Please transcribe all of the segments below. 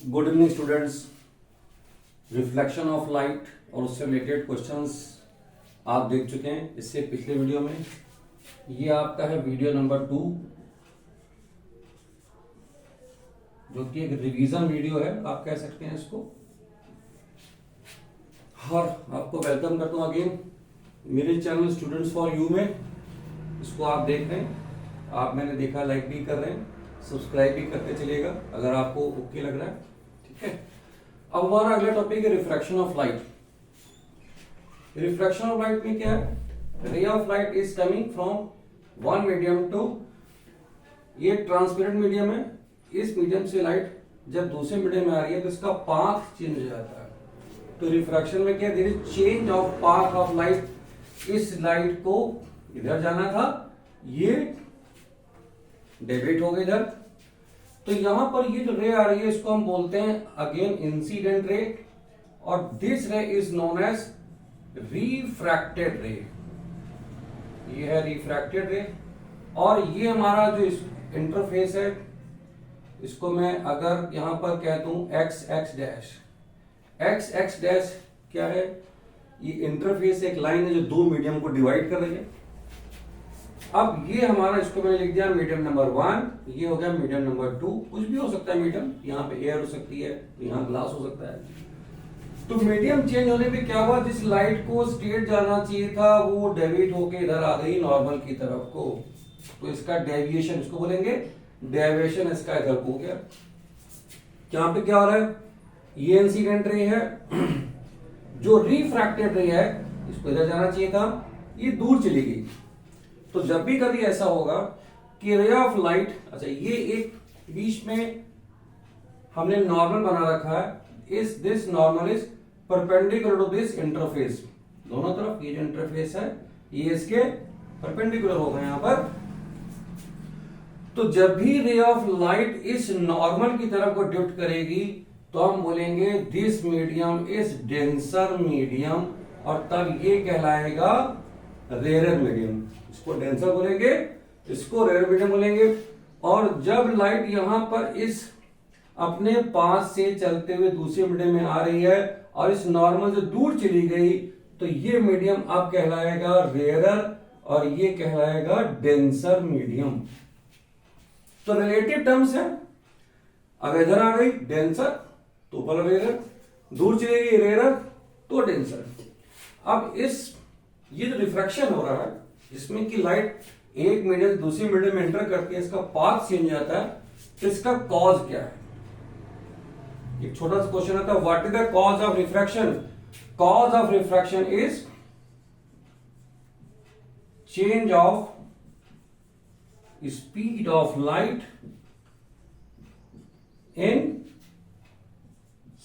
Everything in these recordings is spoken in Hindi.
Good evening students. Reflection of light और उससे रिलेटेड क्वेश्चंस आप देख चुके हैं इससे पिछले वीडियो में। ये आपका है वीडियो नंबर 2, जो कि एक रिवीजन वीडियो है, आप कह सकते हैं इसको। और आपको वेलकम करता हूँ अगेन मेरे चैनल स्टूडेंट्स फॉर यू में। इसको आप देख रहे हैं, आप मैंने देखा लाइक भी कर रहे हैं, सब्सक्राइब भी करते चलिएगा अगर आपको ओके लग रहा है। ठीक है, अब हमारा अगला टॉपिक है refraction of light. Refraction of light में क्या है? Ray of light is coming from one medium to, ये ट्रांसपेरेंट मीडियम है। इस मीडियम से लाइट जब दूसरे मीडियम में आ रही है तो इसका पाथ चेंज हो जाता है। तो रिफ्रैक्शन में क्या, there is change of path of light. इस लाइट को इधर जाना था, ये डेविएट हो गई इधर। तो यहां पर ये जो रे आ रही है इसको हम बोलते हैं अगेन इंसिडेंट रे, और दिस रे इज नोन एज रिफ्रैक्टेड रे। ये है रिफ्रैक्टेड रे, और ये हमारा जो इंटरफेस है इसको मैं अगर यहां पर कह दूं x x dash, x x dash क्या है? ये इंटरफेस एक लाइन है जो दो मीडियम को डिवाइड कर रही है। अब ये हमारा, इसको मैंने लिख दिया मीडियम नंबर 1, ये हो गया मीडियम नंबर 2। कुछ भी हो सकता है मीडियम, यहाँ पे एयर हो सकती है, तो यहाँ ग्लास हो सकता है। तो मीडियम चेंज होने पे क्या हुआ, जिस लाइट को स्ट्रेट जाना चाहिए था वो डेविएट होके इधर आ गई नॉर्मल की तरफ को। तो इसका डेविएशन, इसको बोलेंगे डेविएशन, इसका इधर हो गया। यहाँ पे क्या हो रहा है, ये इंसिडेंट रे है, जो रिफ्रैक्टेड रे है इसको इधर जाना चाहिए था, ये दूर चली गई। तो जब भी कभी ऐसा होगा कि रे ऑफ लाइट, अच्छा ये एक बीच में हमने नॉर्मल बना रखा है, इस this normal is perpendicular to this interface. दोनों तरफ ये जो इंटरफेस है ये इसके परपेंडिकुलर होगा यहां पर। तो जब भी रे ऑफ लाइट इस नॉर्मल की तरफ को ड्रिफ्ट करेगी तो हम बोलेंगे this medium is denser medium, और तब ये कहलाएगा रेयर मीडियम। इसको डेंसर बोलेंगे, इसको रेयर मीडियम बोलेंगे। और जब लाइट यहां पर इस अपने पास से चलते हुए दूसरे मीडियम में आ रही है और इस नॉर्मल से दूर चली गई, तो ये मीडियम अब कहलाएगा रेयरर और ये कहलाएगा डेंसर मीडियम। तो रिलेटिव टर्म्स है, अगर इधर आ गई डेंसर तो ऊपर रेयरर, दूर चली गई रेयरर तो डेंसर। अब ये जो रिफ्रैक्शन हो रहा है जिसमें कि लाइट एक मीडियम दूसरे मीडियम में एंटर करती है, इसका पाथ चेंज जाता है, तो इसका कॉज क्या है? एक छोटा सा क्वेश्चन आता है, what is the cause of refraction? Cause of refraction is change of speed of light in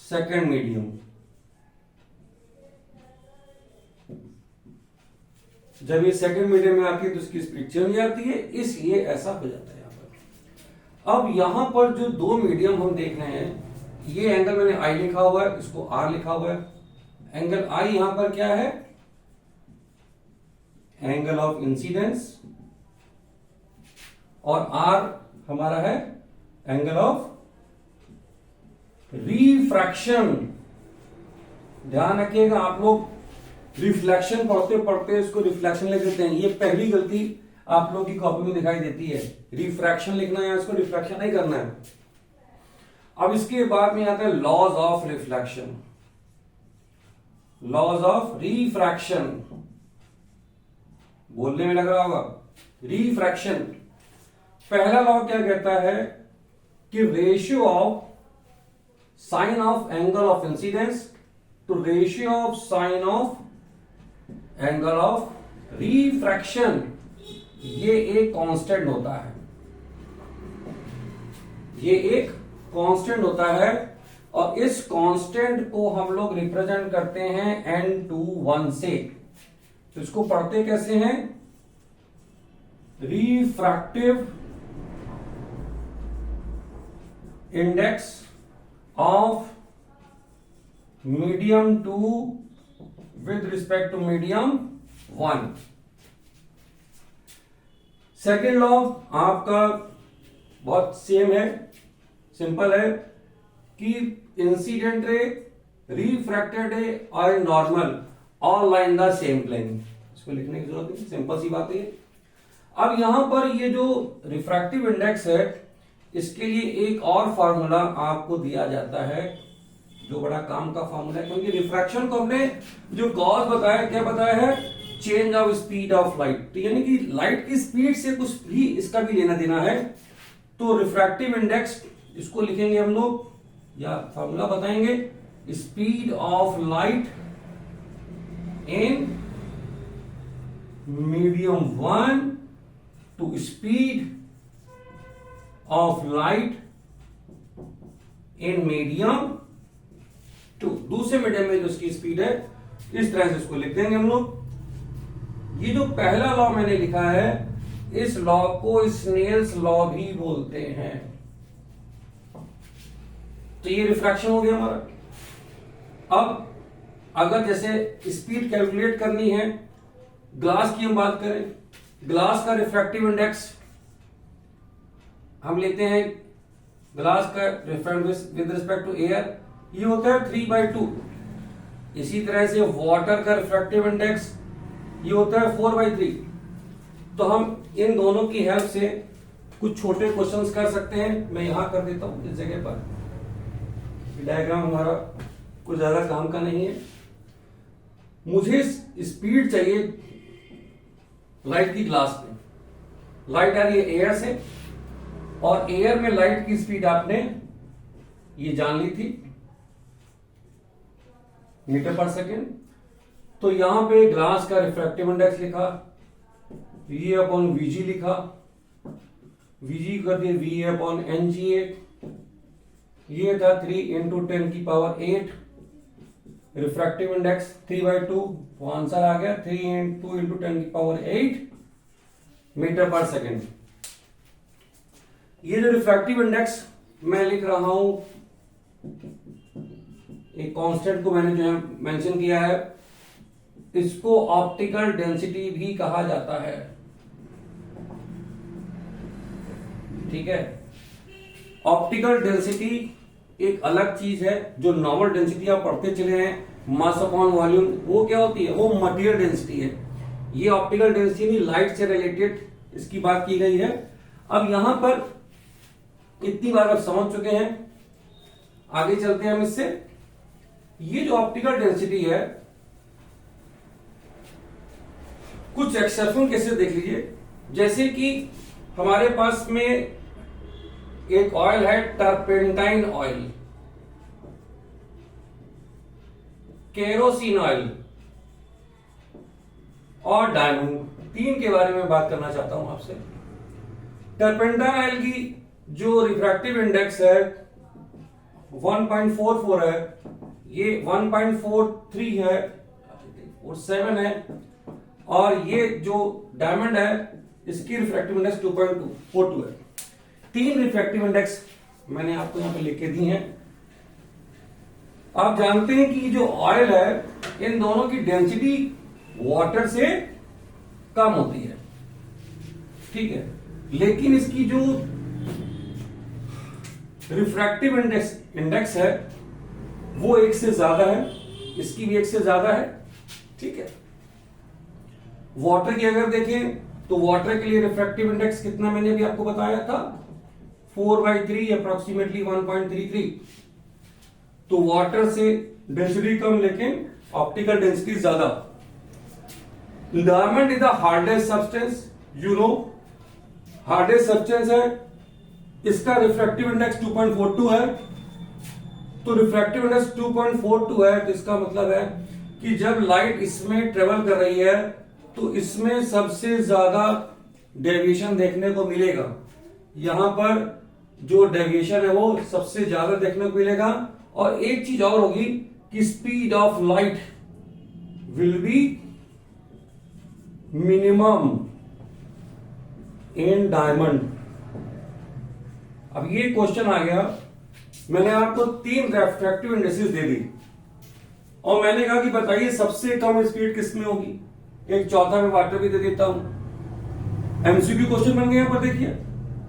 second medium. जब ये सेकंड मीडियम में आती है तो इसकी स्पीड चेंज हो जाती है, इसलिए ऐसा हो जाता है यहां पर। अब यहां पर जो दो मीडियम हम देख रहे हैं, ये एंगल मैंने आई लिखा हुआ है, इसको आर लिखा हुआ है। एंगल आई यहां पर क्या है? एंगल ऑफ इंसिडेंस, और आर हमारा है एंगल ऑफ रिफ्रैक्शन। ध्यान रखिएगा, आप लोग रिफ्लेक्शन पढ़ते पढ़ते इसको रिफ्लेक्शन लिख देते हैं, ये पहली गलती आप लोगों की कॉपी में दिखाई देती है। रिफ्रैक्शन लिखना है, इसको रिफ्लेक्शन नहीं करना है। अब इसके बाद में आता है laws of reflection, laws of refraction. बोलने में लग रहा होगा रिफ्रैक्शन। पहला लॉ क्या कहता है कि ratio of sine of angle of incidence to ratio of sine of angle of refraction, ये एक कांस्टेंट होता है, ये एक कांस्टेंट होता है। और इस कांस्टेंट को हम लोग रिप्रेजेंट करते हैं n/1 से। तो इसको पढ़ते कैसे हैं? Refractive index of medium 2 with respect to medium 1। Second law आपका बहुत सेम है, सिंपल है। कि इंसिडेंट रे, रिफ्रैक्टेड रे और normal all lie in the same plane. इसको लिखने की जरूरत नहीं, सिंपल सी बात है। अब यहां पर ये जो रिफ्रैक्टिव इंडेक्स है, इसके लिए एक और फॉर्मूला आपको दिया जाता है, जो बड़ा काम का फॉर्मूला है, क्योंकि रिफ्रैक्शन को हमने जो कॉज बताया, क्या बताया है, change of speed of light. तो यानी कि लाइट की स्पीड से कुछ भी इसका भी लेना देना है। तो रिफ्रैक्टिव इंडेक्स, इसको लिखेंगे हम लोग, या फॉर्मूला बताएंगे, speed of light in medium 1 to speed of light in medium 2। दूसरे मीडियम में जो उसकी स्पीड है, इस तरह से इसको लिख देंगे हम लोग। ये जो पहला लॉ मैंने लिखा है, इस लॉ को स्नेल्स लॉ भी बोलते हैं। तो ये रिफ्रैक्शन हो गया हमारा। अब अगर जैसे स्पीड कैलकुलेट करनी है, ग्लास की हम बात करें, ग्लास का रिफ्रैक्टिव इंडेक्स हम लेते हैं, ग्लास का विद रिस्पेक्ट टू एयर, ये होता है 3/2। इसी तरह से वाटर का रिफ्रैक्टिव इंडेक्स ये होता है 4/3। तो हम इन दोनों की हेल्प से कुछ छोटे क्वेश्चंस कर सकते हैं। मैं यहां कर देता हूं इस जगह पर। डायग्राम हमारा कुछ ज्यादा काम का नहीं है। मुझे स्पीड चाहिए लाइट की ग्लास में। लाइट आ रही है एयर से, और एयर में लाइट की स्पीड आपने ये जान ली थी, मीटर पर सेकेंड। तो यहां पे ग्लास का रिफ्रैक्टिव इंडेक्स लिखा, वी अपॉन वीजी लिखा, वीजी कर दिया वी अपॉन एनजीए। ये था 3 इंटू 10 की पावर 8 रिफ्रैक्टिव इंडेक्स 3/2। वो आंसर आ गया 3 इंटू 10 की पावर 8 मीटर पर सेकेंड। ये जो रिफ्रैक्टिव इंडेक्स मैं लिख रहा हूं, एक कांस्टेंट को मैंने जो है मेंशन किया है, इसको ऑप्टिकल डेंसिटी भी कहा जाता है। ठीक है, ऑप्टिकल डेंसिटी एक अलग चीज है। जो नॉर्मल डेंसिटी आप पढ़ते चले हैं, मास अपॉन वॉल्यूम, वो क्या होती है, वो मटेरियल डेंसिटी है। ये ऑप्टिकल डेंसिटी नहीं, लाइट से रिलेटेड इसकी बात की गई है। अब यहां पर इतनी बार आप समझ चुके हैं, आगे चलते हैं हम इससे। ये जो ऑप्टिकल डेंसिटी है, कुछ एक्सेप्शन केसेस देख लीजिए। जैसे कि हमारे पास में एक ऑयल है, टर्पेंटाइन ऑयल, केरोसिन ऑयल और डायमंड। तीन के बारे में बात करना चाहता हूं आपसे। टर्पेंटाइन ऑयल की जो रिफ्रैक्टिव इंडेक्स है 1.44 है, ये 1.43 है, 7 है, और ये जो डायमंड है इसकी रिफ्रैक्टिव इंडेक्स 2.42 है। तीन रिफ्रैक्टिव इंडेक्स मैंने आपको यहां पे लिख के दी हैं। आप जानते हैं कि जो ऑयल है, इन दोनों की डेंसिटी वाटर से कम होती है, ठीक है, लेकिन इसकी जो रिफ्रैक्टिव इंडेक्स है वो एक से ज्यादा है, इसकी भी एक से ज्यादा है, ठीक है। वाटर की अगर देखें तो वाटर के लिए रिफ्रैक्टिव इंडेक्स कितना मैंने भी आपको बताया था, 4/3 अप्रोक्सीमेटली 1.33। तो वाटर से डेंसिटी कम लेकिन ऑप्टिकल डेंसिटी ज्यादा। Diamond is the hardest substance, you know, hardest substance है, इसका रिफ्रैक्टिव इंडेक्स 2.42 है। तो रिफ्रैक्टिव इंडेक्स 2.42 है, तो इसका मतलब है कि जब लाइट इसमें ट्रेवल कर रही है तो इसमें सबसे ज्यादा डेविएशन देखने को मिलेगा। यहां पर जो डेविएशन है वो सबसे ज्यादा देखने को मिलेगा। और एक चीज और होगी कि speed of light will be minimum in diamond. अब ये क्वेश्चन आ गया, मैंने आपको 3 रिफ्रैक्टिव इंडेक्सेस दे दी और मैंने कहा कि बताइए सबसे कम स्पीड किसमें होगी। एक चौथा में वाटर भी दे देता हूं। एमसीक्यू क्वेश्चन बन गया, यहां पर देखिए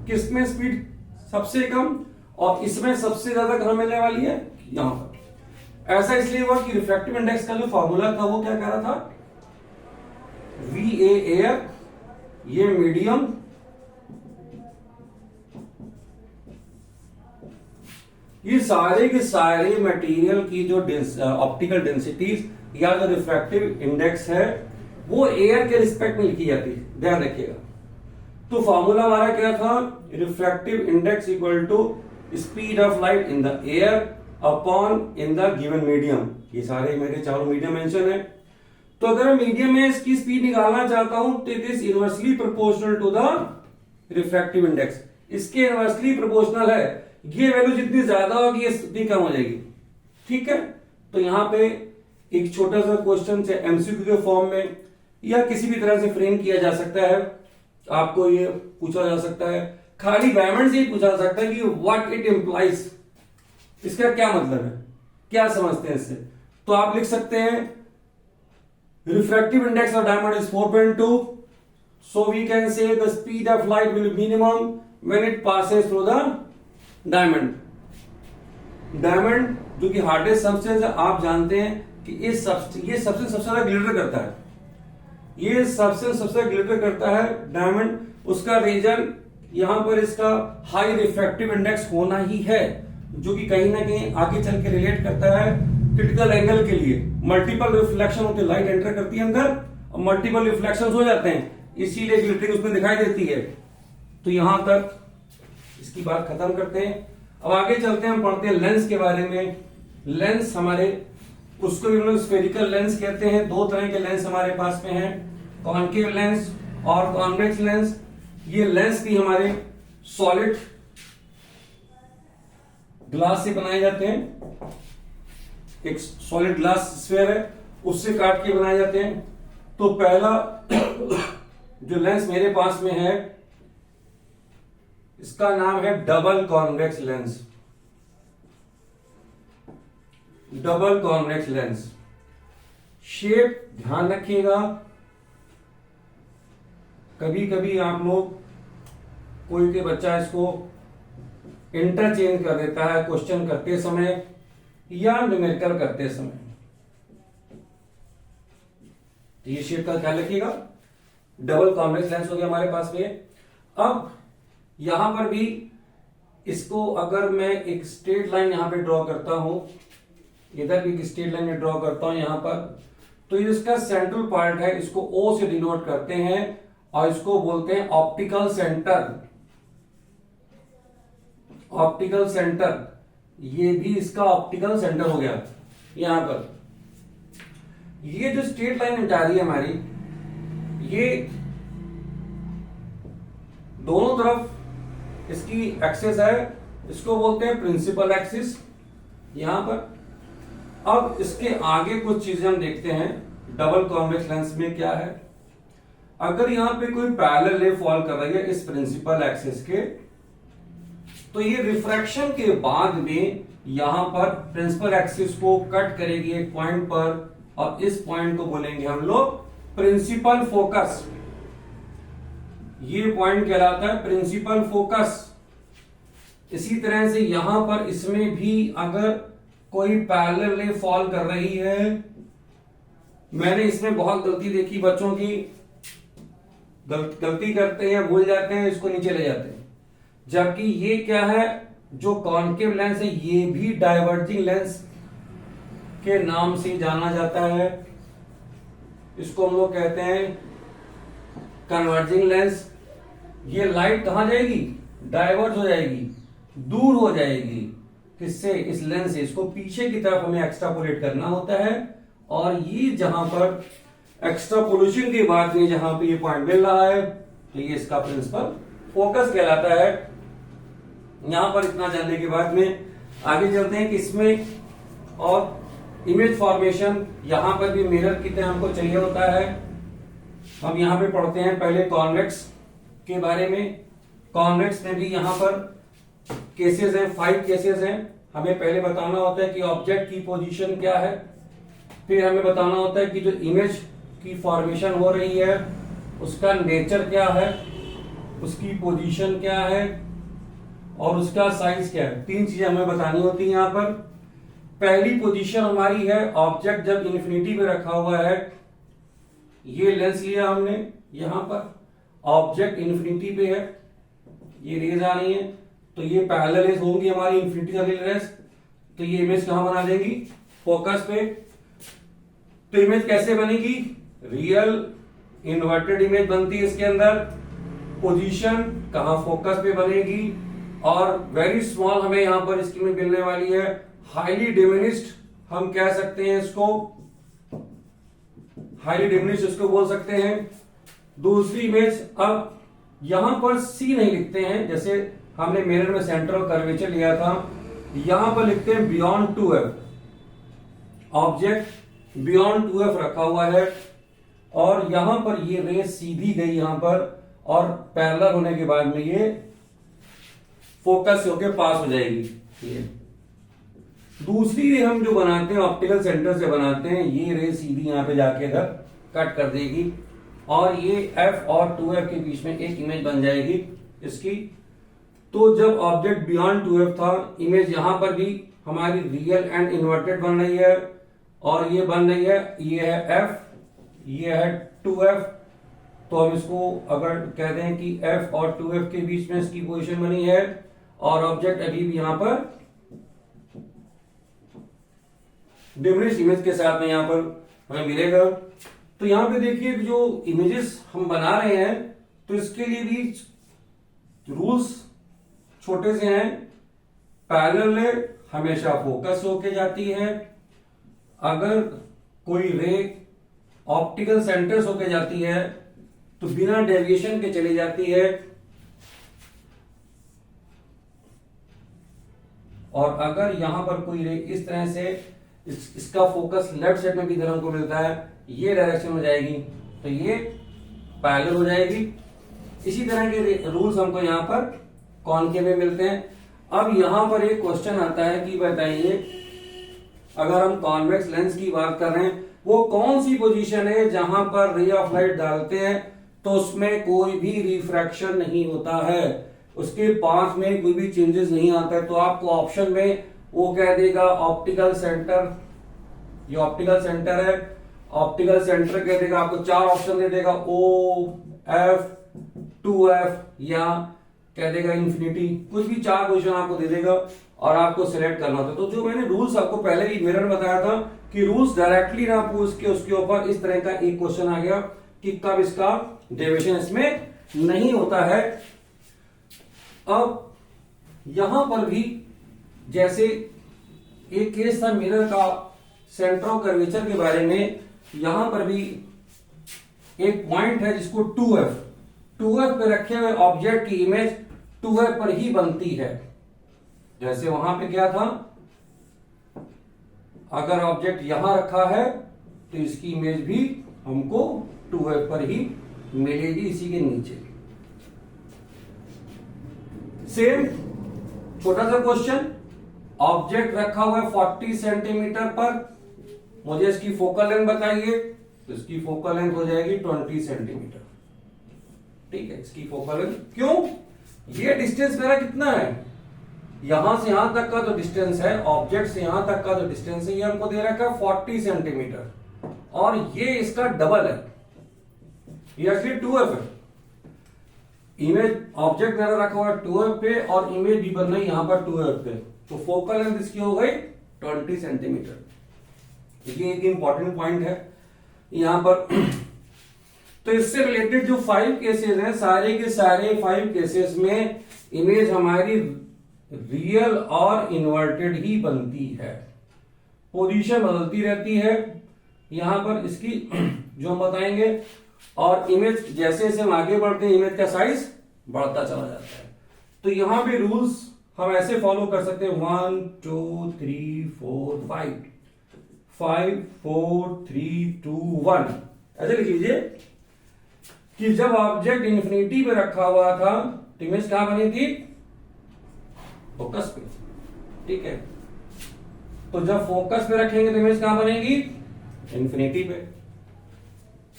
किसमें स्पीड सबसे कम और इसमें सबसे ज्यादा कहां मिलने वाली है, यहां पर। ऐसा इसलिए हुआ कि रिफ्रैक्टिव इंडेक्स का जो फॉर्मूला था वो क्या कह रहा था, वी ए एयर, ये मीडियम, ये सारे के सारे मटेरियल की जो ऑप्टिकल डेंसिटीज या जो रिफ्रैक्टिव इंडेक्स है वो एयर के रिस्पेक्ट में लिखी जाती है, ध्यान रखिएगा। तो फॉर्मूला हमारा क्या था, refractive index equal to speed of light in the air upon in the given medium. ये सारे मेरे चारों मीडियम मेंशन है। तो अगर मैं मीडियम में इसकी स्पीड निकालना चाहता हूं तो it is inversely proportional to the refractive index. इसके इनवर्सली प्रोपोर्शनल है, ये वैल्यू जितनी ज्यादा होगी ये उतनी कम हो जाएगी, ठीक है। तो यहां पे एक छोटा सा क्वेश्चन से एमसीक्यू के फॉर्म में या किसी भी तरह से फ्रेम किया जा सकता है। आपको ये पूछा जा सकता है, खाली डायमंड से ही पूछा जा सकता है कि व्हाट इट इंप्लाइज, इसका क्या मतलब है, क्या समझते हैं इससे। तो आप लिख सकते हैं refractive index of diamond is 4.2, so we can say the speed of light will be minimum when it passes through the diamond. Diamond जो कि हार्डेस्ट सब्सटेंस है, आप जानते हैं कि ये सब्सटेंस सबसे ज्यादा ग्लिटर करता है, ये सब्सटेंस सबसे ग्लिटर करता है डायमंड। उसका रीजन यहां पर इसका हाई रिफ्रैक्टिव इंडेक्स होना ही है, जो कि कहीं ना कहीं आगे चल के रिलेट करता है क्रिटिकल एंगल के लिए। मल्टीपल रिफ्लेक्शन होते, लाइट एंटर करती है अंदर और मल्टीपल रिफ्लेक्शन हो जाते हैं, इसीलिए ग्लिटरिंग उसमें दिखाई देती है। तो यहां तक इसकी बात खत्म करते हैं। अब आगे चलते हैं, हम पढ़ते हैं लेंस के बारे में। लेंस हमारे, उसको भी हम लोग स्फेरिकल लेंस कहते हैं। दो तरह के लेंस हमारे पास में हैं, कॉन्केव लेंस और कॉन्वेक्स लेंस। ये लेंस भी हमारे सॉलिड ग्लास से बनाए जाते हैं, एक सॉलिड ग्लास स्फीयर है उससे काट के बनाए जाते हैं। तो पहला जो लेंस मेरे पास में है इसका नाम है double convex lens. Double convex lens shape ध्यान रखिएगा, कभी कभी आप लोग कोई के बच्चा इसको इंटरचेंज कर देता है क्वेश्चन करते समय या न्यूमेरिकल करते समय, तो ये शेप का ख्याल रखिएगा। डबल कॉन्वेक्स लेंस हो गया हमारे पास में। अब यहां पर भी इसको अगर मैं एक स्ट्रेट लाइन यहां पे ड्रॉ करता हूं, इधर भी एक स्ट्रेट लाइन ड्रॉ करता हूं यहां पर, तो इसका सेंट्रल पार्ट है, इसको ओ से डिनोट करते हैं और इसको बोलते हैं ऑप्टिकल सेंटर। ऑप्टिकल सेंटर, ये भी इसका ऑप्टिकल सेंटर हो गया यहां पर। ये जो स्ट्रेट लाइन जा रही है हमारी, ये दोनों तरफ इसकी एक्सिस है, इसको बोलते हैं प्रिंसिपल एक्सिस यहां पर। अब इसके आगे कुछ चीजें हम देखते हैं डबल कॉन्वेक्स लेंस में क्या है। अगर यहां पे कोई पैरेलल रे फॉल कर रही है इस प्रिंसिपल एक्सिस के, तो ये रिफ्रैक्शन के बाद में यहां पर प्रिंसिपल एक्सिस को कट करेगी एक पॉइंट पर, और इस पॉइंट को बोलेंगे हम लोग प्रिंसिपल फोकस। ये पॉइंट कहलाता है प्रिंसिपल फोकस। इसी तरह से यहां पर इसमें भी अगर कोई पैरेलल रे फॉल कर रही है, मैंने इसमें बहुत गलती देखी बच्चों की, गलती करते हैं, भूल जाते हैं, इसको नीचे ले जाते हैं। जबकि ये क्या है, जो कॉन्केव लेंस है ये भी डाइवर्जिंग लेंस के नाम से जाना जाता है। इसको हम लोग कहते हैं कन्वर्जिंग लेंस। ये लाइट कहां जाएगी, डाइवर्ज हो जाएगी, दूर हो जाएगी, किससे, इस लेंस से। इसको पीछे की तरफ हमें एक्स्ट्रापोलेट करना होता है, और ये जहां पर एक्स्ट्रापोलेशन के बाद में जहां पे ये पॉइंट मिल रहा है, तो ये इसका प्रिंसिपल फोकस कहलाता है। यहां पर इतना जानने के बाद में आगे चलते हैं कि इसमें और इमेज फॉर्मेशन, यहां पर भी मिरर की तरह हमको चाहिए होता है। हम यहां पे पढ़ते हैं पहले कॉन्वेक्स के बारे में। कॉन्वेक्स में भी यहां पर केसेस हैं, 5 केसेस हैं। हमें पहले बताना होता है कि ऑब्जेक्ट की पोजीशन क्या है, फिर हमें बताना होता है कि जो इमेज की फॉर्मेशन हो रही है उसका नेचर क्या है, उसकी पोजीशन क्या है, और उसका साइज क्या है। तीन चीजें हमें बतानी होती है यहाँ पर। पहली पोजीशन हमारी है ऑब्जेक्ट जब इन्फिनिटी पे रखा हुआ है, ये लेंस लिया हमने, यहां पर ऑब्जेक्ट इन्फिनिटी पे है, ये रेज आ रही है, तो ये पैरेलल रेज होंगी हमारी इन्फिनिटी से रिलेटेड रेज, तो ये इमेज कहां बना देंगी, फोकस पे। तो इमेज कैसे बनेगी, रियल इन्वर्टेड इमेज बनती है इसके अंदर। पोजीशन कहां, फोकस पे बनेगी, और वेरी स्मॉल हमें यहां पर इसकी में मिलने वाली है, हाईली डिमिनिश्ड हम कह सकते हैं इसको, हाईली डिमिनिश्ड इसको बोल सकते हैं। दूसरी इमेज, अब यहां पर सी नहीं लिखते हैं, जैसे हमने मिरर में सेंटर ऑफ कर्वेचर लिया था, यहां पर लिखते हैं beyond 2f। Object beyond 2f रखा हुआ है, और यहां पर ये रे सीधी गई यहां पर, और पैरेलल होने के बाद में ये फोकस होके पास हो जाएगी। ये दूसरी रे हम जो बनाते हैं ऑप्टिकल सेंटर से बनाते हैं, ये रे सीधी यहां पे जाके इधर कट कर देगी, और ये f और 2f के बीच में एक इमेज बन जाएगी इसकी। तो जब ऑब्जेक्ट बियॉन्ड 2f था, इमेज यहां पर भी हमारी रियल एंड इन्वर्टेड बन रही है, और ये बन रही है, ये है f, ये है 2f। तो हम इसको अगर कह दें कि f और 2f के बीच में इसकी पोजीशन बनी है, और ऑब्जेक्ट अभी भी यहां पर डिमिनिश इमेज के साथ में यहां पर हमें मिलेगा। तो यहां पे देखिए जो इमेजेस हम बना रहे हैं, तो इसके लिए भी रूल्स छोटे से हैं। पैरेलल रे हमेशा फोकस होके जाती है, अगर कोई रे ऑप्टिकल सेंटर्स होके जाती है तो बिना डेविएशन के चली जाती है, और अगर यहां पर कोई रे इस तरह से इसका फोकस लेफ्ट साइड में भी इधर हमको मिलता है, ये डायरेक्शन में जाएगी, तो ये पैरेलल हो जाएगी। इसी तरह के रूल्स हमको यहां पर कॉनकेव में मिलते हैं। अब यहां पर एक क्वेश्चन आता है कि बताइए, अगर हम कॉन्वेक्स लेंस की बात कर रहे हैं, वो कौन सी पोजीशन है जहां पर रे ऑफ लाइट डालते हैं तो उसमें कोई भी रिफ्रैक्शन नहीं होता है, उसके पाथ में कोई भी चेंजेस नहीं आता है। तो आपको ऑप्शन में वो कह देगा ऑप्टिकल सेंटर, ये ऑप्टिकल सेंटर है, ऑप्टिकल सेंटर कह देगा, आपको चार ऑप्शन दे देगा, O, F, 2F, या कह देगा इन्फिनिटी, कुछ भी चार पोजीशन आपको दे देगा और आपको सिलेक्ट करना होता है। तो जो मैंने रूल्स आपको पहले भी मिरर में बताया था कि रूल्स डायरेक्टली ना पूछ के उसके ऊपर इस तरह का एक क्वेश्चन आ गया कि कब इसका डेविएशन इसमें नहीं होता है। अब यहां पर भी जैसे एक केस था मिरर का सेंटर ऑफ कर्वेचर के बारे में, यहां पर भी एक पॉइंट है जिसको 2f पे रखे हुए ऑब्जेक्ट की इमेज 2f पर ही बनती है। जैसे वहां पे क्या था, अगर ऑब्जेक्ट यहां रखा है तो इसकी इमेज भी हमको 2f पर ही मिलेगी, इसी के नीचे। सेम छोटा सा क्वेश्चन, ऑब्जेक्ट रखा हुआ है 40 सेंटीमीटर पर, मुझे इसकी फोकल लेंथ बताइए, तो इसकी फोकल लेंथ हो जाएगी 20 सेंटीमीटर। ठीक है, इसकी फोकल लेंथ, क्यों, ये डिस्टेंस मेरा कितना है, यहां से यहां तक का जो डिस्टेंस है, ऑब्जेक्ट से यहां तक का जो डिस्टेंस है, ये हमको दे रखा है 40 सेंटीमीटर, और ये इसका डबल है, ये एक्चुअली 2f है। इमेज ऑब्जेक्ट मेरा रखा हुआ है 2f पे, और इमेज भी बन रही है यहां पर 2f पे, तो फोकल लेंथ इसकी हो गई 20 सेंटीमीटर। ये एक इंपॉर्टेंट पॉइंट है यहां पर। तो इससे रिलेटेड जो 5 केसेस हैं, सारे के सारे 5 केसेस में इमेज हमारी रियल और इन्वर्टेड ही बनती है, पोजीशन बदलती रहती है यहां पर इसकी जो हम बताएंगे, और इमेज जैसे जैसे हम आगे बढ़ते हैं इमेज का साइज बढ़ता चला जाता है। तो यहां पे रूल्स हम ऐसे फॉलो कर सकते हैं, 1 2 3 4 5 5 4 3 2 1, ऐसे लिख लीजिए कि जब ऑब्जेक्ट इन्फिनिटी पे रखा हुआ था तो इमेज कहां बनी थी, फोकस पे। ठीक है, तो जब फोकस पे रखेंगे तो इमेज कहां बनेगी, इन्फिनिटी पे,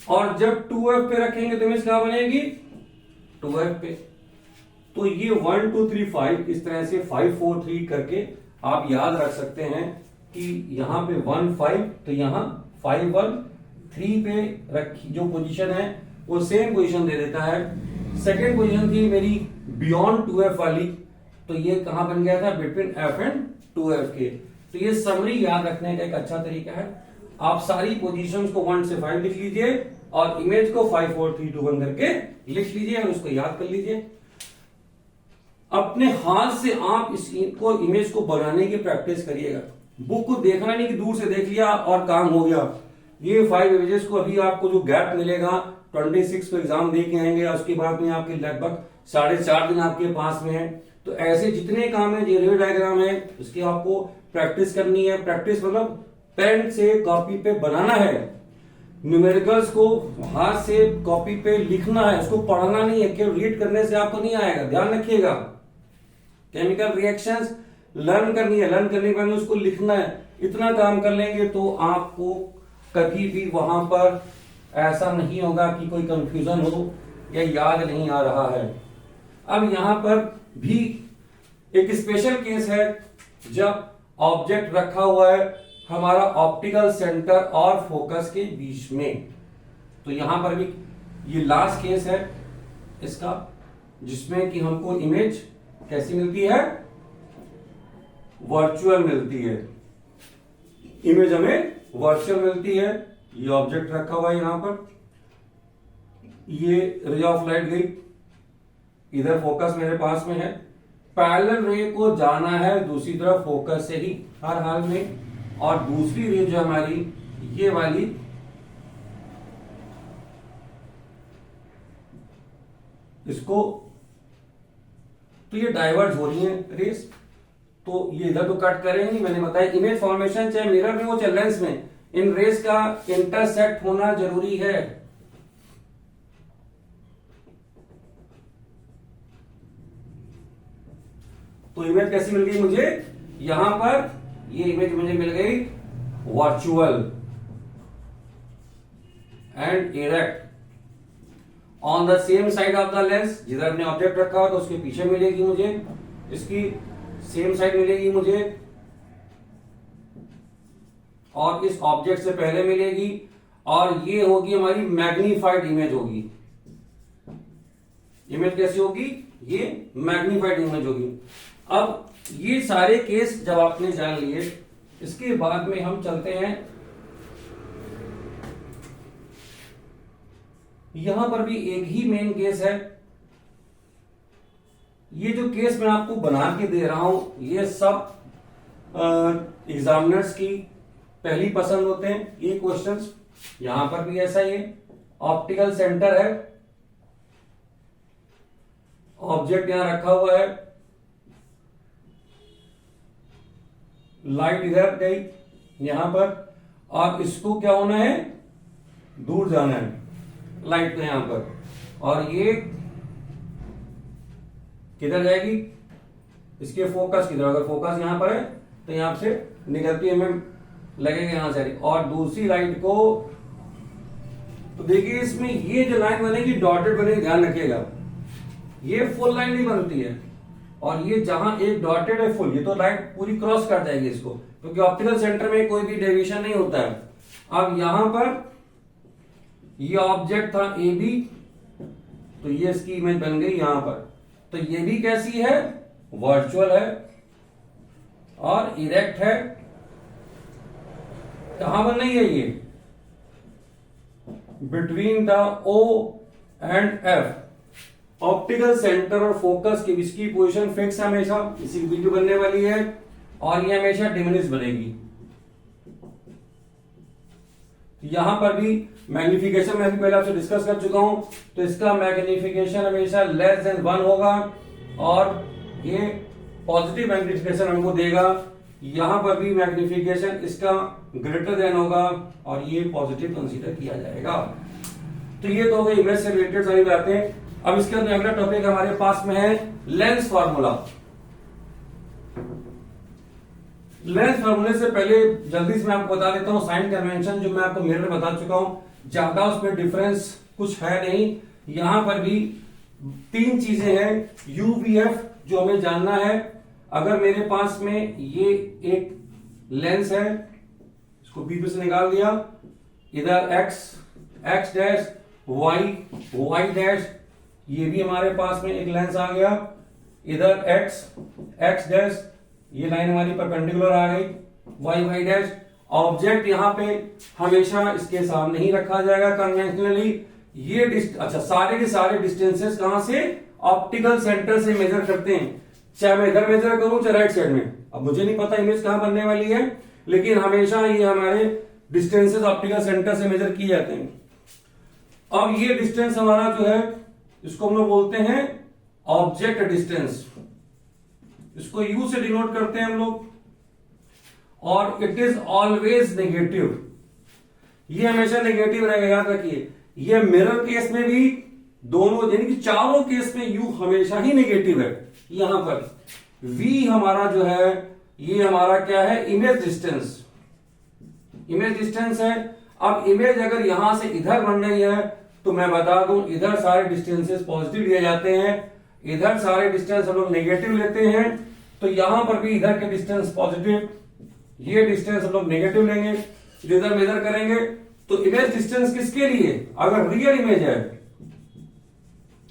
और जब 2f पे रखेंगे तो इमेज कहां बनेगी, 2f पे। तो ये 1 2 3 5 इस तरह से 5 4 3 करके आप याद रख सकते हैं कि यहां पे 1 5 तो यहां 5 1 3 पे रखी जो पोजीशन है वो सेम पोजीशन दे देता है। सेकेंड पोजीशन थी मेरी बियॉन्ड 2f वाली, तो ये कहां बन गया था, बिटवीन f एंड 2f के। तो ये समरी याद रखने का एक अच्छा तरीका है। आप सारी पोजीशंस को 1 से 5 लिख लीजिए और इमेज को 5 4 3 2 1 करके लिख लीजिए और उसको याद कर लीजिए। अपने हाथ से आप इसको इमेज को बनाने की प्रैक्टिस करिएगा। बुक को देखना नहीं कि दूर से देख लिया और काम हो गया। ये 5 इमेजेस को अभी आपको जो गैप मिलेगा 26 को एग्जाम दे के आएंगे और उसके बाद में आपके लगभग 4.5 दिन आपके पास में है। तो ऐसे जितने काम है, जो रे डायग्राम है, उसकी आपको प्रैक्टिस करनी है। प्रैक्टिस मतलब पेन से कॉपी पे बनाना है, न्यूमेरिकल्स को हाथ से कॉपी पे लिखना है, उसको पढ़ना नहीं है। केवल रीड करने से आपको नहीं आएगा, ध्यान रखिएगा। केमिकल रिएक्शंस लर्न करनी है, लर्न करने के बाद उसको लिखना है। इतना काम कर लेंगे तो आपको कभी भी वहां पर ऐसा नहीं होगा कि कोई कंफ्यूजन हो या याद नहीं आ रहा है। अब यहां पर भी एक स्पेशल केस है जब ऑब्जेक्ट रखा हुआ है हमारा ऑप्टिकल सेंटर और फोकस के बीच में। तो यहां पर भी ये लास्ट केस है इसका, जिसमें कि हमको इमेज कैसी मिलती है, वर्चुअल मिलती है। इमेज हमें वर्चुअल मिलती है। ये ऑब्जेक्ट रखा हुआ है यहां पर, ये रे ऑफ लाइट गई, इधर फोकस मेरे पास में है। पैरेलल रे को जाना है दूसरी तरफ फोकस से ही हर हाल में, और दूसरी रे जो हमारी ये वाली इसको, तो ये डाइवर्ज हो रही है रेस, तो ये इधर तो कट करेंगे। मैंने बताया इमेज फॉर्मेशन चाहे मिरर में हो चाहे लेंस में, इन रेस का इंटरसेक्ट होना जरूरी है। तो इमेज कैसी मिल गई मुझे, यहां पर ये इमेज मुझे मिल गई virtual and erect on the same side of the lens. जिधर हमने ऑब्जेक्ट रखा हो तो उसके पीछे मिलेगी मुझे, इसकी सेम साइड मिलेगी मुझे, और इस ऑब्जेक्ट से पहले मिलेगी, और ये होगी हमारी मैग्नीफाइड इमेज होगी। इमेज कैसी होगी, ये मैग्नीफाइड इमेज होगी। अब ये सारे केस जब आपने जान लिए, इसके बाद में हम चलते हैं, यहां पर भी एक ही मेन केस है। ये जो केस मैं आपको बना के दे रहा हूं, ये सब एग्जामिनर्स की पहली पसंद होते हैं ये क्वेश्चंस। यहां पर भी ऐसा ही है, ऑप्टिकल सेंटर है, ऑब्जेक्ट यहां रखा हुआ है, लाइट इधर गई यहां पर, और इसको क्या होना है, दूर जाना है लाइट को यहां पर, और ये किधर जाएगी, इसके फोकस किधर, अगर फोकस यहां पर है तो यहां से निकलती हमें लगेगा यहां से, और दूसरी लाइट को, तो देखिए इसमें ये जो लाइन बनेगी डॉटेड बनेगी, ध्यान रखिएगा। ये फुल लाइन नहीं बनती है, और ये जहां एक डॉटेड है फुल, ये तो लाइट पूरी क्रॉस कर जाएगी इसको, क्योंकि ऑप्टिकल सेंटर में कोई भी डेविएशन नहीं होता है। अब यहां पर ये ऑब्जेक्ट था ए बी, तो ये इसकी इमेज बन गई यहां पर। तो ये भी कैसी है, वर्चुअल है और इरेक्ट है। कहां बन रही है ये, between the O and F. Optical centre और फोकस के बीच की पोजीशन फिक्स हमेशा, इसी की वीडियो बनने वाली है, और ये हमेशा डिमिनिश बनेगी। यहां पर भी मैग्निफिकेशन मैं भी पहले आपसे डिस्कस कर चुका हूं, तो इसका मैग्निफिकेशन हमेशा लेस देन 1 होगा, और ये पॉजिटिव मैग्निफिकेशन हमको देगा। यहां पर भी मैग्निफिकेशन इसका ग्रेटर देन होगा, और ये पॉजिटिव कंसीडर किया जाएगा। तो ये तो हो गई इमेज से रिलेटेड सारी बातें। अब इसके अंदर अगला टॉपिक हमारे पास में है लेंस फार्मूला। लेंस फार्मूले से पहले जल्दी से मैं आपको बता देता हूं साइन कन्वेंशन, जो मैं आपको मिरर में बता चुका हूं, ज्यादा उसमें डिफरेंस कुछ है नहीं। यहां पर भी तीन चीजें हैं यूवीएफ जो हमें जानना है। अगर मेरे पास में ये एक लेंस है, इसको बी पे से निकाल दिया, इधर एक्स डैश वाई डैश, ये भी हमारे पास में एक लेंस आ गया, इधर एक्स डैश, ये लाइन हमारी परपेंडिकुलर आ गई, वाई डैश। ऑब्जेक्ट यहां पे हमेशा इसके सामने ही रखा जाएगा कन्वेंशनली। ये अच्छा, सारे के सारे डिस्टेंसेस कहां से, ऑप्टिकल सेंटर से मेजर करते हैं, चाहे मैं इधर मेजर करूं चाहे राइट साइड में। अब मुझे नहीं पता इमेज कहां बनने वाली है, लेकिन हमेशा ये हमारे डिस्टेंसेस ऑप्टिकल सेंटर से मेजर किए जाते हैं। अब ये डिस्टेंस हमारा जो है, इसको हम लोग बोलते हैं ऑब्जेक्ट डिस्टेंस, इसको यू से डिनोट करते हैं हम लोग, और इट इज ऑलवेज नेगेटिव। ये हमेशा नेगेटिव रहेगा, याद रखिए। ये मिरर केस में भी दोनों यानी कि चारों केस में यू हमेशा ही नेगेटिव है। यहां पर वी हमारा जो है, ये हमारा क्या है, इमेज डिस्टेंस, इमेज डिस्टेंस है। अब इमेज अगर यहां से इधर बन रही है तो मैं बता दूं, इधर सारे डिस्टेंसेस पॉजिटिव लिए जाते हैं, इधर सारे डिस्टेंस हम लोग नेगेटिव लेते हैं। तो यहां पर भी इधर के डिस्टेंस पॉजिटिव, ये डिस्टेंस हम लोग नेगेटिव लेंगे जो इधर मेजर करेंगे। तो इमेज डिस्टेंस किसके लिए, अगर रियल इमेज है,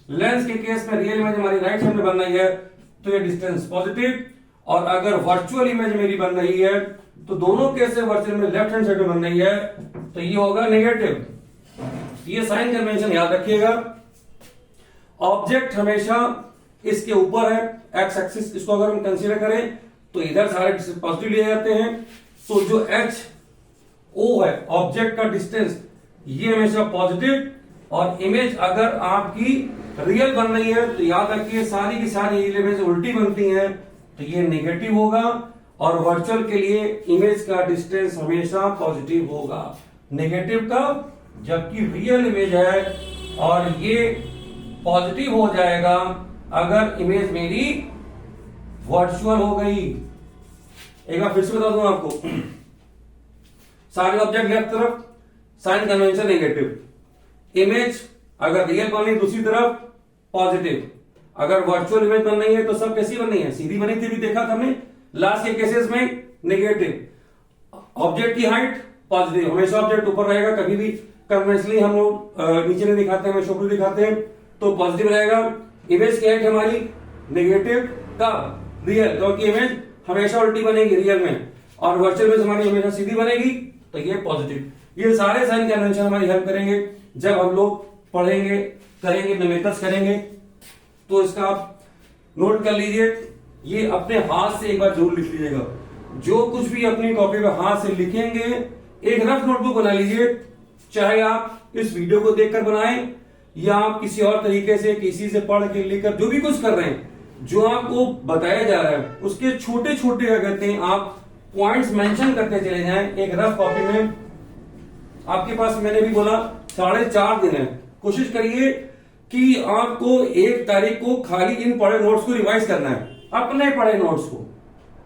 लेंस के केस में रियल इमेज हमारी राइट साइड में बन रही है तो ये डिस्टेंस पॉजिटिव, और अगर वर्चुअल इमेज मेरी बन रही है तो दोनों केस से वर्चुअल में लेफ्ट हैंड साइड में बन रही है तो ये होगा नेगेटिव। ये साइन कन्वेंशन याद रखिएगा। ऑब्जेक्ट हमेशा इसके ऊपर है, एक्स एक्सिस, इसको अगर हम कंसीडर करें तो इधर सारे पॉजिटिव लिए जाते हैं। तो जो एच ओ है ऑब्जेक्ट का डिस्टेंस, ये हमेशा पॉजिटिव, और इमेज अगर आपकी रियल बन रही है तो याद रखिए सारी की सारी इमेज उल्टी बनती हैं तो ये नेगेटिव होगा, और वर्चुअल के लिए इमेज का डिस्टेंस हमेशा पॉजिटिव होगा, नेगेटिव का, जबकि रियल इमेज है और ये पॉजिटिव हो जाएगा अगर इमेज मेरी वर्चुअल हो गई। एक बार फिर से बता दूं आपको, सारे ऑब्जेक्ट लेफ्ट तरफ, साइन कन्वेंशन नेगेटिव, इमेज अगर रियल बन रही दूसरी तरफ पॉजिटिव, अगर वर्चुअल इमेज बन रही है तो सब कैसी बन रही है, सीधी बनी थी, भी देखा था हमने लास्ट के केसेस में, नेगेटिव। ऑब्जेक्ट की हाइट पॉजिटिव, हमेशा ऑब्जेक्ट ऊपर रहेगा, कभी भी कन्वेंशनली हम लोग नीचे नहीं दिखाते हैं, हमेशा ऊपर दिखाते हैं, तो पॉजिटिव रहेगा। इमेज की हाइट हमारी नेगेटिव का रियल, क्योंकि इमेज हमेशा उल्टी बनेगी रियल में, और वर्चुअल इमेज हमारी हमेशा सीधी बनेगी तो ये पॉजिटिव। ये सारे साइन कन्वेंशन हमारी हेल्प करेंगे जब हम लोग पढ़ेंगे, करेंगे, न्यूमेरिकल्स करेंगे। तो इसका आप नोट कर लीजिए, ये अपने हाथ से एक बार जरूर लिख लीजिएगा। जो कुछ भी अपनी कॉपी पे हाथ से लिखेंगे, एक रफ नोटबुक बना लीजिए, चाहे आप इस वीडियो को देखकर बनाएं या आप किसी और तरीके से किसी से पढ़ के लिखकर जो भी कुछ कर रहे हैं, जो आपको बताया जा रहा है उसके छोटे छोटे क्या कहते हैं आप पॉइंट्स मेंशन करते चले जाएं एक रफ कॉपी में। आपके पास मैंने भी बोला 4.5 दिन है, कोशिश करिए कि आपको 1 तारीख को खाली इन पढ़े नोट्स को रिवाइज करना है, अपने पढ़े नोट्स को।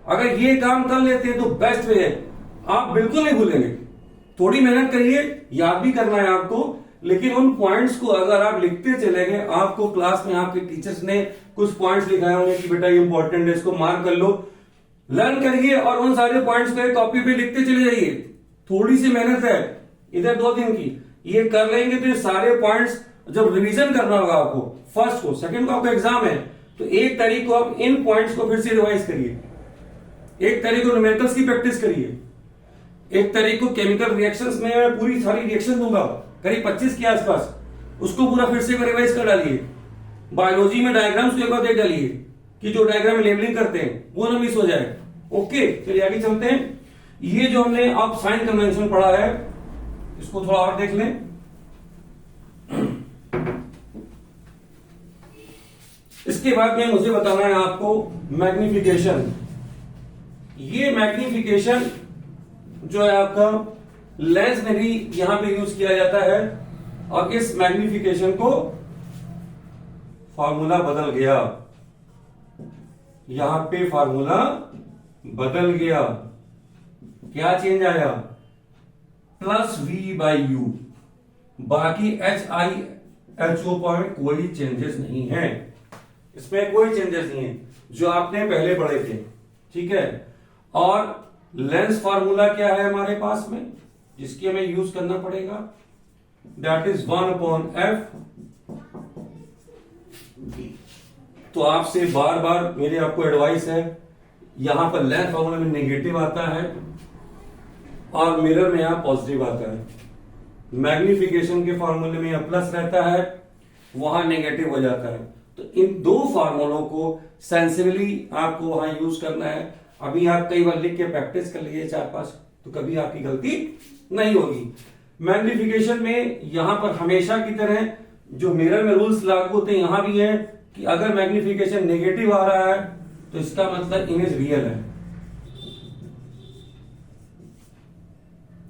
अगर ये काम कर लेते हैं तो बेस्ट वे है, आप बिल्कुल नहीं भूलेंगे। थोड़ी मेहनत करिए, याद भी करना है आपको, लेकिन उन पॉइंट्स को अगर आप लिखते चले गए, आपको क्लास में आपके टीचर्स ने कुछ पॉइंट्स लिखाए होंगे कि बेटा ये इंपॉर्टेंट है, इसको मार्क कर लो, लर्न करिए और उन सारे पॉइंट्स को कॉपी पे लिखते चले जाइए। थोड़ी सी मेहनत है, इधर 2 दिन की, ये कर लेंगे तो ये सारे पॉइंट्स जब रिवीजन करना होगा आपको, फर्स्ट को, सेकंड को आपका एग्जाम है, तो 1 तारीख को आप इन पॉइंट्स को फिर से रिवाइज करिए, 1 तारीख को न्यूमेरिकल्स की प्रैक्टिस करिए, 1 तारीख को केमिकल रिएक्शंस में मैं पूरी सारी रिएक्शन दूंगा करीब 25 के आसपास, उसको पूरा फिर से रिवाइज कर डालिए। बायोलॉजी में डायग्राम्स को एक बार देख डालिए कि जो डायग्राम में लेबलिंग करते हैं वो ना मिस हो जाए। ओके, चलिए आगे चलते हैं। ये जो हमने अब साइन कन्वेंशन पढ़ा है, इसको थोड़ा और देख लें। इसके बाद में मुझे बताना है आपको मैग्निफिकेशन। ये मैग्निफिकेशन जो है आपका लेंस में भी यहां पे यूज किया जाता है, और इस मैग्निफिकेशन को फार्मूला बदल गया, यहां पे फार्मूला बदल गया। क्या चेंज आया? प्लस v/u, बाकी HI HO पॉइंट कोई चेंजेस नहीं है, इसमें कोई चेंजेस नहीं है जो आपने पहले पढ़े थे, ठीक है। और लेंस फार्मूला क्या है हमारे पास में, जिसकी हमें यूज करना पड़ेगा, दैट इज 1/f। तो आपसे बार बार मेरी आपको एडवाइस है, यहां पर लेंस फार्मूला में नेगेटिव आता है और मिरर में यहां पॉजिटिव आता है। मैग्निफिकेशन के फॉर्मूले में यहां प्लस रहता है, वहां नेगेटिव हो जाता है। तो इन दो फार्मूलों को सेंसिबली आपको वहां यूज करना है। अभी आप कई बार लिख के प्रैक्टिस कर लीजिए 4-5, तो कभी आपकी गलती नहीं होगी। मैग्निफिकेशन में यहां पर हमेशा की तरह जो मिरर में रूल्स लागू होते हैं यहां भी है कि अगर मैग्निफिकेशन नेगेटिव आ रहा है तो इसका मतलब इमेज रियल है,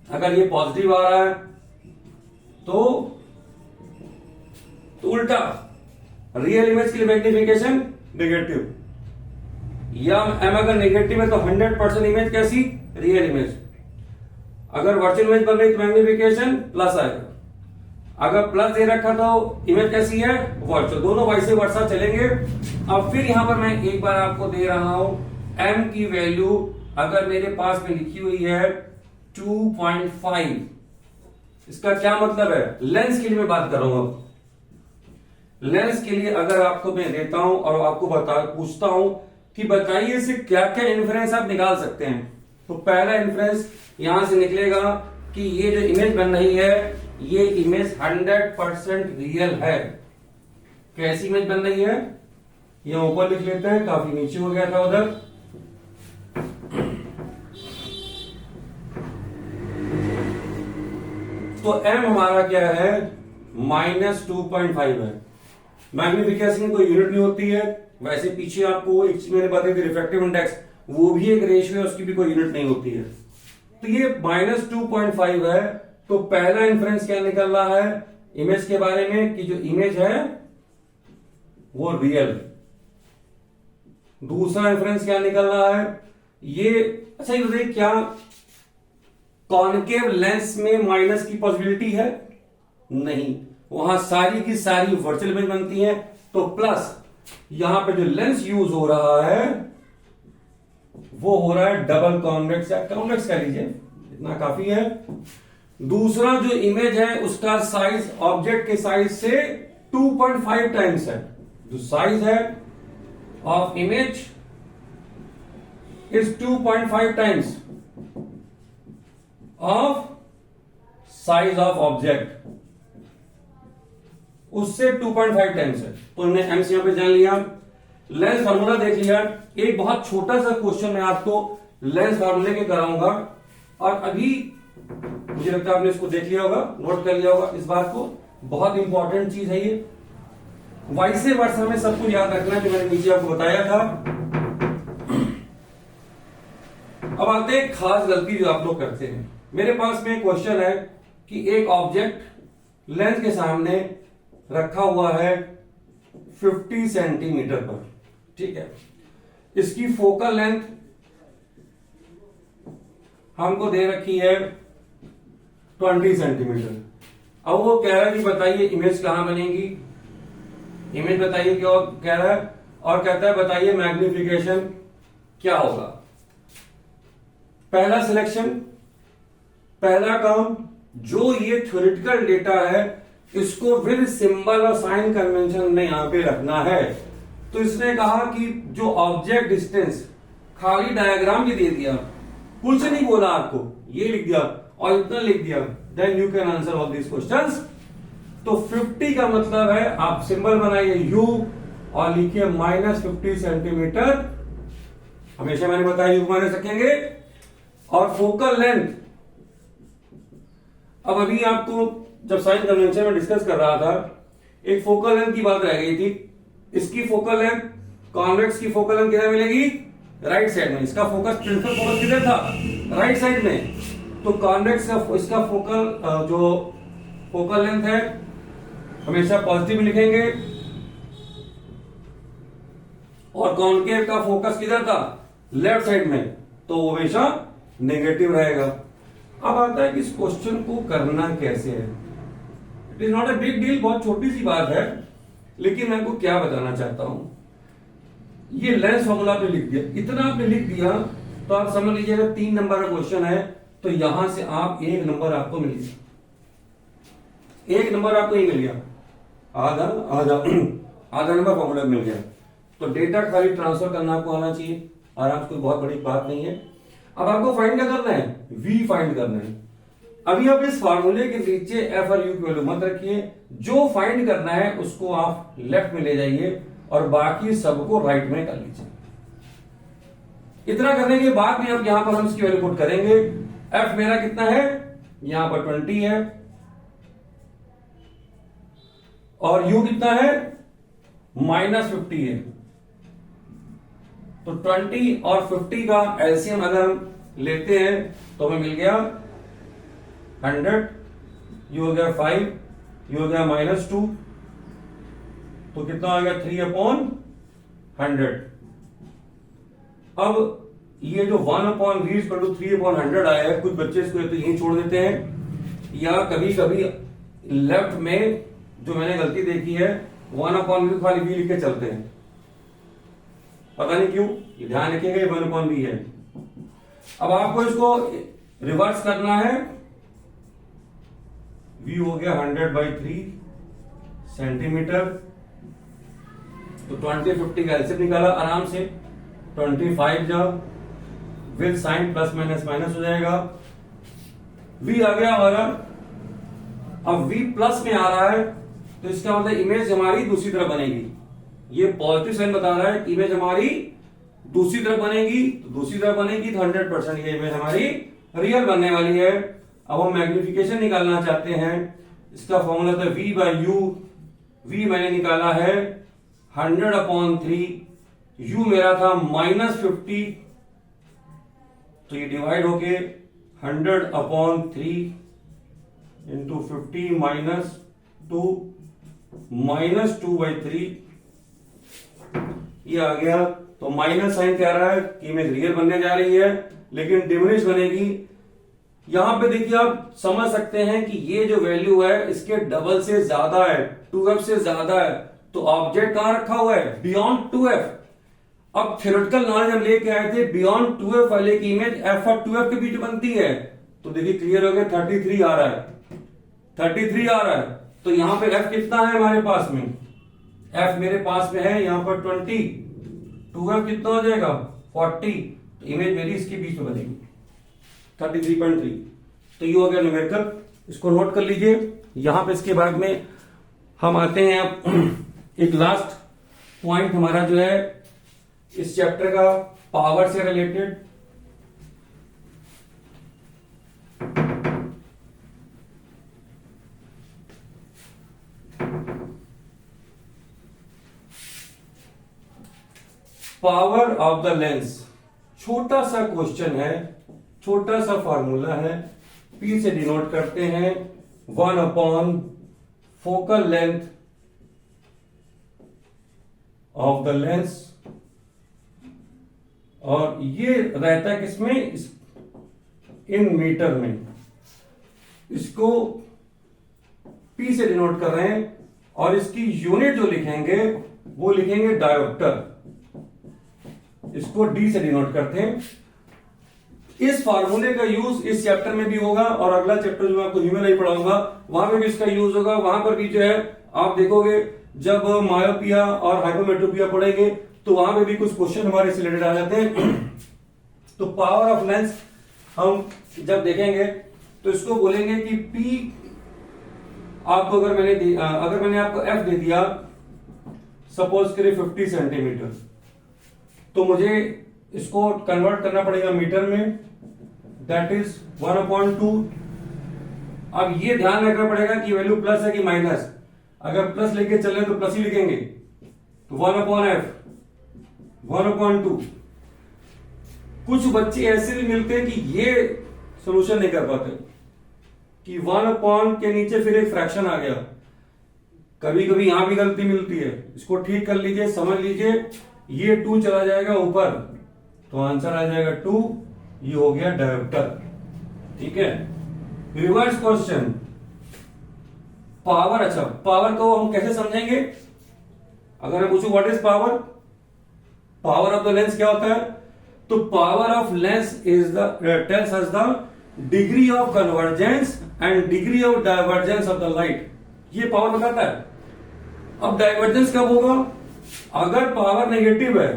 अगर ये पॉजिटिव आ रहा है तो उल्टा रियल इमेज के लिए मैग्निफिकेशन नेगेटिव, या एम अगर नेगेटिव है तो 100% इमेज कैसी, रियल इमेज। अगर वर्चुअल इमेज बन रही तो मैग्निफिकेशन प्लस आएगा, अगर प्लस दे रखा तो इमेज कैसी है, वर्चुअल। दोनों वैसे वर्षा चलेंगे। अब फिर यहां पर मैं एक बार आपको दे रहा हूं m की वैल्यू, अगर मेरे पास में लिखी हुई है 2.5, इसका क्या मतलब है, लेंस के लिए मैं बात कर रहा हूं। अब लेंस के लिए अगर आपको मैं देता हूं और आपको पूछता हूं कि बताइए इसे क्या क्या इन्फ्रेंस आप निकाल सकते हैं, तो पहला इन्फ्रेंस यहां से निकलेगा कि ये जो इमेज बन रही है ये इमेज 100% रियल है। कैसी इमेज बन रही है, ये ऊपर लिख लेते हैं, काफी नीचे हो गया था उधर। तो m हमारा क्या है, -2.5 है। मैग्निफिकेशन कोई यूनिट नहीं होती है, वैसे पीछे आपको एक चीज मैंने बताई थी रिफ्रैक्टिव इंडेक्स, वो भी एक रेशियो है, उसकी भी कोई यूनिट नहीं होती है। तो ये -2.5 है। तो पहला इंफरेंस क्या निकल रहा है इमेज के बारे में कि जो इमेज है वो रियल। दूसरा इंफरेंस क्या निकल रहा है, ये अच्छा ये बताइए क्या कॉनकेव लेंस में माइनस की पॉसिबिलिटी है, नहीं, वहां सारी की सारी वर्चुअल इमेज बनती है। तो प्लस यहां पे जो लेंस यूज हो रहा है वो हो रहा है डबल कॉन्वेक्स, या कॉन्वेक्स कह लीजिए, इतना काफी है। दूसरा जो इमेज है उसका साइज ऑब्जेक्ट के साइज से 2.5 टाइम्स है। जो साइज है of image is 2.5 times of size of object, उससे 2.5 टाइम्स है। तो हमने एम्स यहां पे जान लिया, लेंस फार्मूला देख लिया। एक बहुत छोटा सा क्वेश्चन मैं आपको लेंस फार्मूले के कराऊंगा, और अभी मुझे लगता है आपने इसको देख लिया होगा, नोट कर लिया होगा इस बात को, बहुत इंपॉर्टेंट चीज है ये। वैसे वर्षा में सब कुछ याद रखना है जो मैंने नीचे आपको बताया था। अब आते हैं खास गलती जो आप लोग करते हैं। मेरे पास में क्वेश्चन है कि एक ऑब्जेक्ट लेंस के सामने रखा हुआ है 50 सेंटीमीटर पर, ठीक है। इसकी फोकल लेंथ हमको दे रखी है 20 सेंटीमीटर। अब वो कह रहा है कि बताइए इमेज कहां बनेगी, इमेज बताइए क्या कह रहा है, और कहता है बताइए मैग्निफिकेशन क्या होगा। पहला सिलेक्शन, पहला काम, जो ये थ्योरेटिकल डेटा है इसको विद सिंबल और साइन कन्वेंशन में यहां पे रखना है। तो इसने कहा कि जो ऑब्जेक्ट डिस्टेंस, खाली डायग्राम भी दे दिया, कुछ नहीं बोला आपको, ये लिख दिया और इतना लिख दिया, then you can answer all these questions. तो 50 का मतलब है आप सिंबल बनाइए U और लिखिए -50 सेंटीमीटर, हमेशा मैंने बताया U माने सकेंगे। और फोकल लेंथ, अब अभी आपको जब साइन कन्वेंशन में डिस्कस कर रहा था, एक फोकल लेंथ की बात रह गई थी। इसकी फोकल लेंथ, कॉन्वेक्स की फोकल लेंथ किधर मिलेगी, राइट साइड में। इसका फोकस, प्रिंसिपल फोकस किधर था, राइट साइड में। तो कॉन्वेक्स का इसका फोकल जो फोकल लेंथ है हमेशा पॉजिटिव लिखेंगे, और कॉन्केव का फोकस किधर था, लेफ्ट साइड में, तो वो हमेशा नेगेटिव रहेगा। अब आता है कि इस क्वेश्चन को करना कैसे है। It is not a big deal, बहुत छोटी सी बात है, लेकिन मैं आपको क्या बताना चाहता हूं, ये लेंस फॉर्मूला आपने लिख दिया, इतना आपने लिख दिया तो आप समझ लीजिए अगर 3 नंबर का क्वेश्चन है तो यहां से आप 1 नंबर आपको मिल गया, 1 नंबर आपको ही मिल गया, आधा आधा आधा नंबर फॉर्मूला मिल गया। तो डेटा खाली ट्रांसफर करना आपको आना चाहिए, आराम से, कोई बहुत बड़ी बात नहीं है। अब आपको फाइंड क्या करना है, v फाइंड करना है। अभी आप इस फार्मूले के नीचे एफ और यू की वैल्यू मत रखिए, जो फाइंड करना है उसको आप लेफ्ट में ले जाइए और बाकी सबको राइट में कर लीजिए। इतना करने के बाद में अब यहां पर हम इसकी वैल्यू पुट करेंगे। एफ मेरा कितना है, यहां पर 20 है और यू कितना है, -50 है। तो 20 और 50 का एलसीएम अगर हम लेते हैं तो हमें मिल गया 100, ये हो गया 5, ये हो गया -2, तो कितना आ गया 3/100। अब ये जो 1/v=3/100 आया है, कुछ बच्चे इसको तो यहीं छोड़ देते हैं, या कभी कभी लेफ्ट में जो मैंने गलती देखी है 1/v खाली v लिख के चलते हैं, पता नहीं क्यों, ये ध्यान रखिएगा ये 1/v है। अब आपको इसको रिवर्स करना है, v हो गया 100/3 सेंटीमीटर, तो 20-50 का एलसीएम निकाला आराम से, 25 जब with sign plus minus minus हो जाएगा, v आ गया हमारा। अब v प्लस में आ रहा है तो इसका मतलब इमेज हमारी दूसरी तरफ बनेगी, ये पॉजिटिव साइन बता रहा है, इमेज हमारी दूसरी तरफ बनेगी, तो दूसरी तरफ बनेगी तो 100% ये इमेज हमारी रियल बनने वाली है। अब हम मैग्निफिकेशन निकालना चाहते हैं, इसका फॉर्मूला था v/u, v मैंने निकाला है 100/3, u मेरा था -50, तो ये डिवाइड होके 100/3 इंटू 50 -2/3 ये आ गया। तो माइनस साइन कह रहा है कि इमेज रियल बनने जा रही है, लेकिन डिमिनिश बनेगी। यहां पे देखिए आप समझ सकते हैं कि ये जो वैल्यू है इसके डबल से ज्यादा है, 2f से ज्यादा है, तो ऑब्जेक्ट कहां रखा हुआ है, बियॉन्ड 2f। अब थ्योरेटिकल नॉलेज हम लेके आए थे, बियॉन्ड 2f वाले की इमेज f और 2f के बीच बनती है, तो देखिए क्लियर हो गया, 33 आ रहा है, 33 आ रहा है। तो यहां पे f कितना है हमारे पास में, f मेरे पास में है यहां पर 20, 2f कितना हो जाएगा 40, तो इमेज मेरी इसके बीच में बनेगी 33.3। तो ये हो गया न्यूमेरिकल, इसको नोट कर लीजिए। यहां पे इसके बाद में हम आते हैं अब एक लास्ट पॉइंट हमारा जो है इस चैप्टर का पावर से related. Power of the lens, छोटा सा क्वेश्चन है, छोटा सा फॉर्मूला है, P से डिनोट करते हैं 1/फोकल लेंथ ऑफ द लेंस, और ये रहता है किसमें, इन मीटर में। इसको P से डिनोट कर रहे हैं और इसकी यूनिट जो लिखेंगे वो लिखेंगे डायोप्टर, इसको D से डिनोट करते हैं। इस फार्मूले का यूज इस चैप्टर में भी होगा और अगला चैप्टर जो मैं आपको ह्यूमन आई पढ़ाऊंगा वहां पे भी इसका यूज होगा। वहां पर भी जो है आप देखोगे जब मायोपिया और हाइपोमेट्रोपिया पढ़ेंगे तो वहां पे भी कुछ क्वेश्चन हमारे से रिलेटेड आ जाते हैं। तो पावर ऑफ लेंस हम जब देखेंगे तो इसको बोलेंगे कि P आपको अगर मैंने आपको F दे दिया सपोज करिए 50 सेंटीमीटर, तो मुझे इसको कन्वर्ट करना पड़ेगा मीटर में, दैट इज 1/2। अब ये ध्यान रखना पड़ेगा कि वैल्यू प्लस है कि माइनस, अगर प्लस लेके चले तो प्लस ही लिखेंगे, तो 1/f 1/2। कुछ बच्चे ऐसे भी मिलते हैं कि ये सोल्यूशन नहीं कर पाते कि 1 के नीचे फिर एक फ्रैक्शन आ गया, कभी कभी यहां भी गलती मिलती है, इसको ठीक कर लीजिए, समझ लीजिए। ये 2 चला जाएगा ऊपर तो आंसर आ जाएगा 2, ये हो गया डायोप्टर। ठीक है, रिवर्स क्वेश्चन, पावर, अच्छा पावर को हम कैसे समझेंगे? अगर मैं पूछूं what is power, power of the lens क्या होता है? तो power of lens is the tells us the degree of convergence and degree of divergence of the light, ये पावर बताता है। अब डाइवर्जेंस कब होगा? अगर पावर नेगेटिव है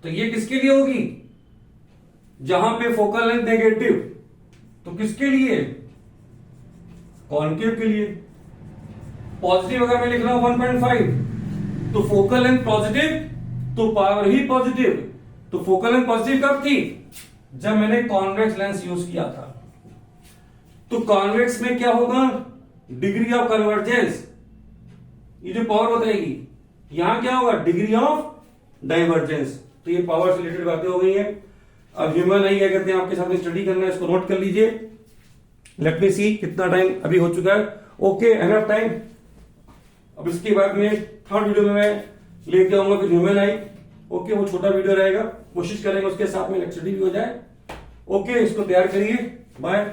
तो ये किसके लिए होगी? जहां पे फोकल लेंथ नेगेटिव, तो किसके लिए? कॉन्केव के लिए। पॉजिटिव अगर मैं लिख रहा हूं 1.5, तो फोकल लेंथ पॉजिटिव तो पावर भी पॉजिटिव। तो फोकल लेंथ पॉजिटिव कब थी? जब मैंने कॉन्वेक्स लेंस यूज किया था। तो कॉन्वेक्स में क्या होगा? डिग्री ऑफ कन्वर्जेंस, ये जो पावर बताएगी। यहां क्या होगा? Degree of divergence. तो ये पावर से रिलेटेड बातें हो गई हैं। अब ह्यूमन आई क्या कहते हैं आपके साथ स्टडी करना है, इसको नोट कर लीजिए। लेट मी सी कितना टाइम अभी हो चुका है। Okay, enough time. अब इसके बाद में थर्ड वीडियो में मैं लेके आऊंगा फिर ह्यूमन आई। ओके, वो छोटा वीडियो रहेगा, कोशिश करेंगे उसके साथ में स्टडी भी हो जाए। ओके, इसको तैयार करिए। बाय।